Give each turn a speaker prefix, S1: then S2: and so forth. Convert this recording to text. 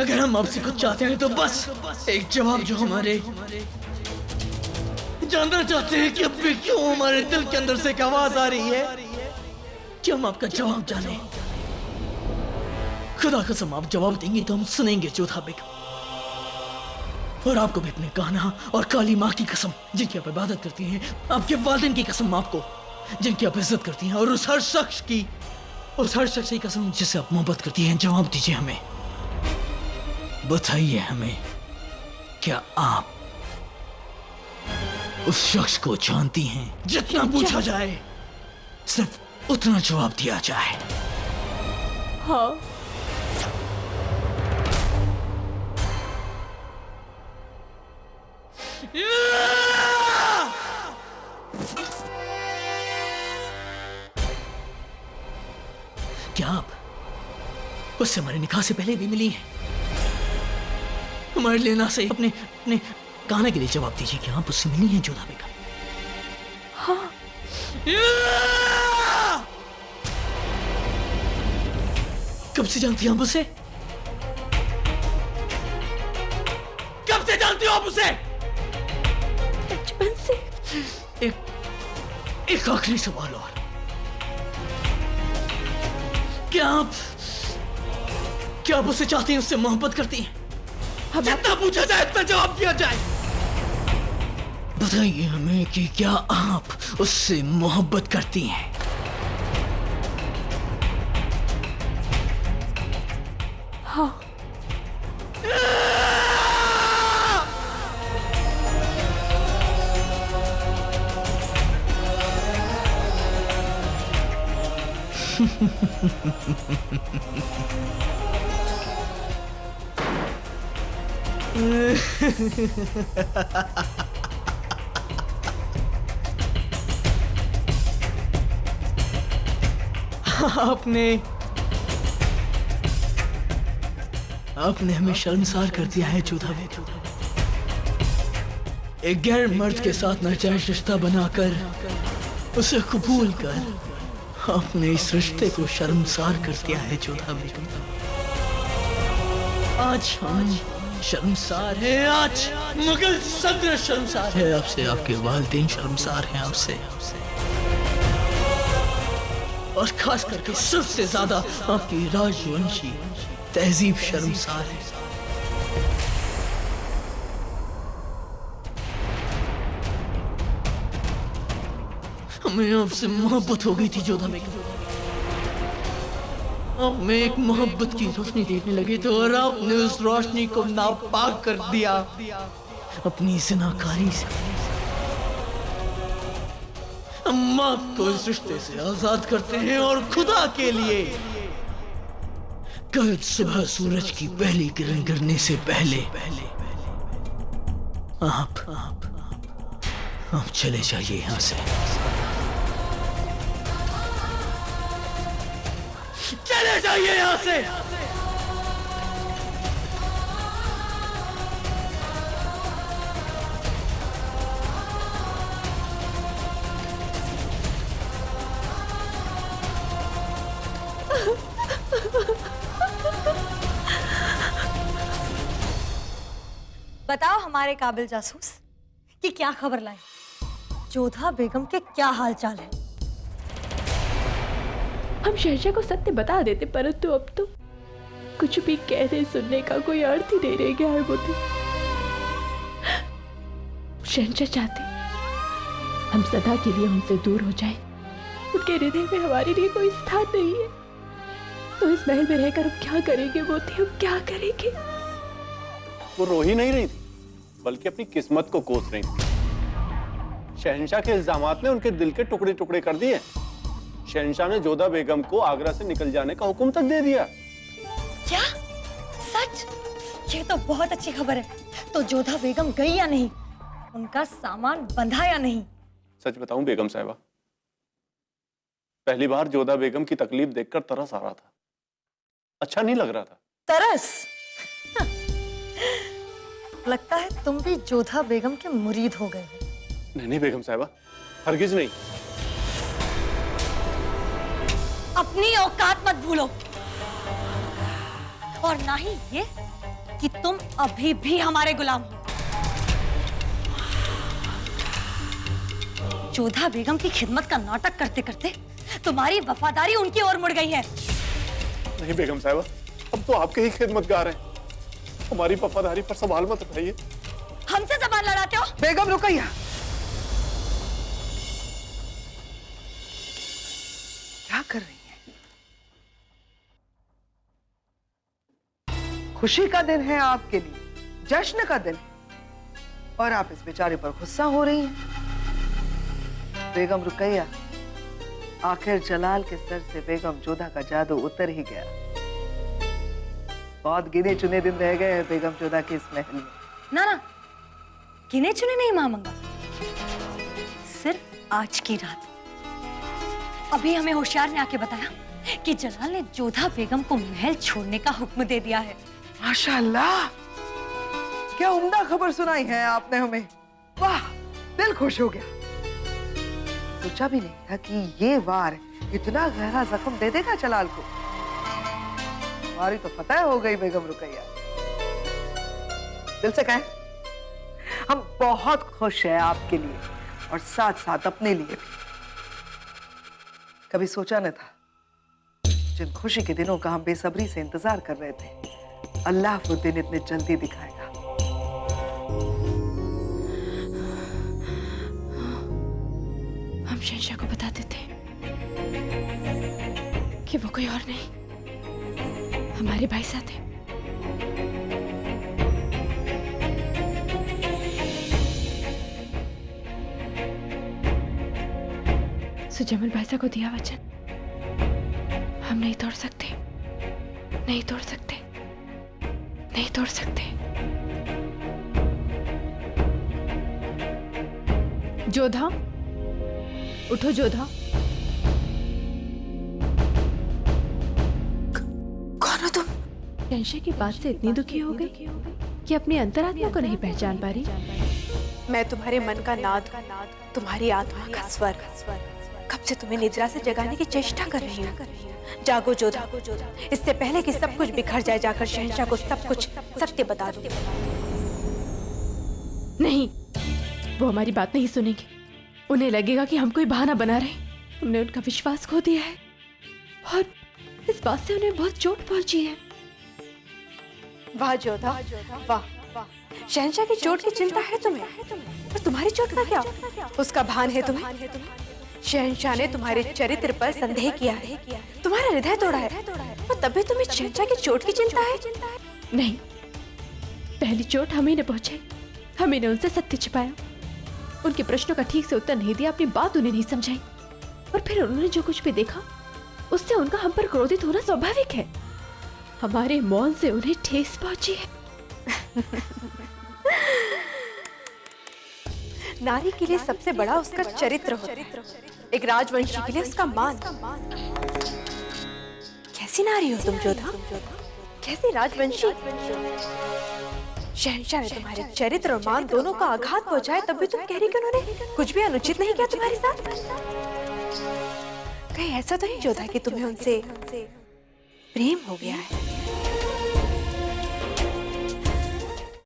S1: अगर हम आपसे कुछ चाहते हैं तो बस एक जवाब जो हमारे जानना चाहते हैं कि अब भी क्यों हमारे दिल के अंदर से एक आवाज आ रही है कि हम आपका जवाब जाने। खुदा कसम आप जवाब देंगे तो हम सुनेंगे जोधा बेगम। और आपको भी अपने कान्हा और काली माँ की कसम जिनकी आप इबादत करती हैं, आपके वालिदैन की कसम आपको जिनकी आप इज्जत करती हैं, और उस हर शख्स की कसम जिससे आप मोहब्बत करती हैं, जवाब दीजिए हमें। बताइए हमें, क्या आप उस शख्स को जानती हैं? जितना पूछा जाए सिर्फ उतना जवाब दिया जाए।
S2: हाँ।
S1: क्या आप उससे हमारे निकाह से पहले भी मिली हैं? हमारे लेना से अपने कान्हा के लिए जवाब दीजिए कि आप उससे मिली हैं जोधा बेगम?
S2: हाँ।
S1: कब से जानती हैं आप उसे? कब से जानती हो आप उसे?
S2: बचपन से।
S1: एक आखिरी सवाल और, क्या आप उससे चाहती हैं, उससे मोहब्बत करती हैं? जितना पूछा जाए इतना जवाब दिया जाए। बताइए हमें कि क्या आप उससे मोहब्बत करती हैं?
S2: हाँ।
S1: आपने हमें शर्मसार कर दिया है जोधा बेगम। एक गैर मर्द के साथ नाजायज रिश्ता बनाकर उसे कबूल कर आपने इस रिश्ते को शर्मसार कर दिया है जोधा बेगम। आज हम शर्मसार है, आज मुगल सदर शर्मसार है आपसे, आपके वालिदैन शर्मसार हैं आपसे, और खास करके सबसे ज्यादा आपकी राजवंशी तहजीब शर्मसार है। हमें आपसे मोहब्बत हो गई थी जोधा बेगम। आप में एक मोहब्बत की रोशनी देखने लगे थे और आपने उस रोशनी को नापाक कर दिया अपनी ज़िनाकारी से। हम आपको इस रिश्ते से आजाद करते हैं और खुदा के लिए कल सुबह सूरज की पहली किरण गिरने से पहले आप चले जाइए यहां से। चले जाइए यहां से।
S3: बताओ हमारे काबिल जासूस कि क्या खबर लाए, जोधा बेगम के क्या हाल चाल है?
S2: हम शहंशाह को सत्य बता देते, परंतु अब तो कुछ भी कहने सुनने का कोई अर्थ ही नहीं रह गया है। वो तो शहंशाह चाहते हम सदा के लिए उनसे दूर हो जाएं। उनके हृदय में हमारे लिए कोई स्थान नहीं है। तो इस महल में रहकर हम क्या करेंगे मोती, हम क्या करेंगे?
S4: वो रो ही नहीं रही थी, बल्कि अपनी किस्मत को कोस रही थी। शहंशाह के इल्जामात ने उनके दिल के टुकड़े टुकड़े कर दिए। शहंशाह ने जोधा बेगम को आगरा से निकल जाने का हुक्म तक दे दिया।
S3: क्या सच? ये तो बहुत अच्छी खबर है। तो जोधा बेगम गई या नहीं? उनका सामान बंधा या नहीं?
S4: सच बताऊं बेगम साहिबा, पहली बार जोधा बेगम की तकलीफ देखकर तरस आ रहा था। अच्छा नहीं लग रहा था।
S3: तरस? लगता है तुम भी जोधा बेगम के मुरीद हो गए हो।
S4: नहीं बेगम साहिबा, हरगिज नहीं।
S3: अपनी औकात मत भूलो, और ना ही ये कि तुम अभी भी हमारे गुलाम हो। जोधा बेगम की खिदमत का नाटक करते करते तुम्हारी वफादारी उनकी ओर मुड़ गई है।
S4: नहीं बेगम साहिबा, हम तो आपके ही खिदमतगार हैं। हमारी वफादारी पर सवाल मत उठाइए।
S3: हमसे जबान लड़ाते हो?
S5: बेगम रुकैया, क्या कर रही है? खुशी का दिन है आपके लिए, जश्न का दिन, और आप इस बेचारे पर गुस्सा हो रही हैं। बेगम रुकैया, आखिर जलाल के सर से बेगम जोधा का जादू उतर ही गया। बहुत गिने चुने दिन रह गए हैं बेगम जोधा के इस महल में।
S3: ना ना, गिने चुने नहीं महामंगा, सिर्फ आज की रात। अभी हमें होशियार ने आके बताया कि जलाल ने जोधा बेगम को महल छोड़ने का हुक्म दे दिया है।
S5: माशाअल्लाह, क्या उम्दा खबर सुनाई है आपने हमें। वाह, दिल खुश हो गया। सोचा भी नहीं था कि ये वार इतना गहरा जख्म दे देगा जलाल को। हमारी तो फतह हो गई बेगम रुकैया। दिल से कहें, हम बहुत खुश हैं आपके लिए और साथ साथ अपने लिए भी। कभी सोचा न था जिन खुशी के दिनों का हम बेसब्री से इंतजार कर रहे थे, अल्लाह वो दिन इतने जल्दी दिखाएगा।
S2: हम शहंशाह को बता देते कि वो कोई और नहीं, हमारे भाई साथ है। सुजैमल भाई साहब को दिया वचन, हम नहीं तोड़ सकते, नहीं तोड़ सकते, नहीं तोड़ सकते। जोधा, उठो जोधा।
S6: कौन हो तुम?
S2: शहंशाह की बात से इतनी दुखी हो गई कि अपनी अंतरात्मा को नहीं पहचान पा रही।
S6: मैं तुम्हारे मन का नाद, तुम्हारी आत्मा का स्वर। कब से तुम्हें निद्रा से जगाने की चेष्टा कर रही हूँ। जागो जोधा, इससे पहले कि सब कुछ बिखर जाए, जाकर शहंशाह को सब कुछ सत्य बता दो।
S2: नहीं, वो हमारी बात नहीं सुनेंगे। उन्हें लगेगा कि हम कोई बहाना बना रहे हैं। हमने उनका विश्वास खो दिया है और इस बात से उन्हें बहुत चोट पहुंची है।
S6: वाह जोधा, वाह। शहंशाह की चोट की चिंता है तुम्हें, पर तुम्हारी चोट का क्या? उसका भान है तुम्हें? शहंशाह ने तुम्हारे चरित्र पर संदेह किया है, तुम्हारा हृदय तोड़ा है, और तब भी तुम्हें शहंशाह की चोट की चिंता है?
S2: नहीं, पहली चोट हमें ने पहुंचाई, हमें ने उनसे सत्य छिपाया, उनके प्रश्नों का ठीक से उत्तर नहीं दिया, अपनी बात उन्हें नहीं समझाई, और फिर उन्होंने जो कुछ भी देखा उससे उनका हम पर क्रोधित होना स्वाभाविक है। हमारे मौन से उन्हें ठेस पहुंची है।
S6: नारी के लिए सबसे बड़ा उसका चरित्र होता है, एक राजवंशी के लिए उसका मान। कैसी नारी हो तुम जोधा, कैसी राजवंशी। शहंशाह ने तुम्हारे चरित्र और मान दोनों का आघात पहुंचाया, तब भी तुम कह रही कि उन्होंने कुछ भी अनुचित नहीं किया तुम्हारे साथ। कहीं ऐसा तो नहीं जोधा कि तुम्हें उनसे प्रेम हो गया है?